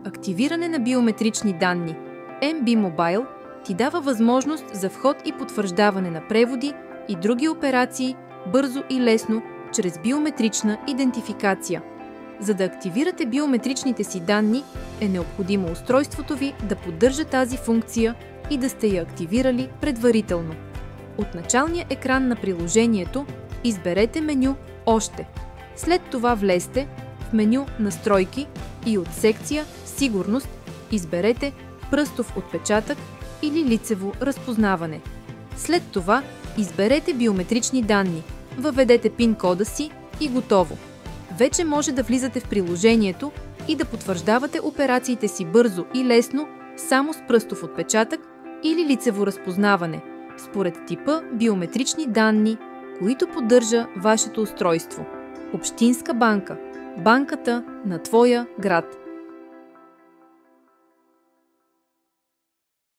Активиране на биометрични данни. MB Mobile ти дава възможност за вход и потвърждаване на преводи и други операции бързо и лесно чрез биометрична идентификация. За да активирате биометричните си данни, е необходимо устройството ви да поддържа тази функция и да сте я активирали предварително. От началния екран на приложението изберете меню „Още“. След това влезте в меню „Настройки“ и от секция „Сигурност“ изберете „Пръстов отпечатък“ или „Лицево разпознаване“. След това изберете биометрични данни, въведете PIN-кода си и готово. Вече може да влизате в приложението и да потвърждавате операциите си бързо и лесно само с пръстов отпечатък или лицево разпознаване, според типа биометрични данни, които поддържа вашето устройство. Общинска банка – банката на твоя град.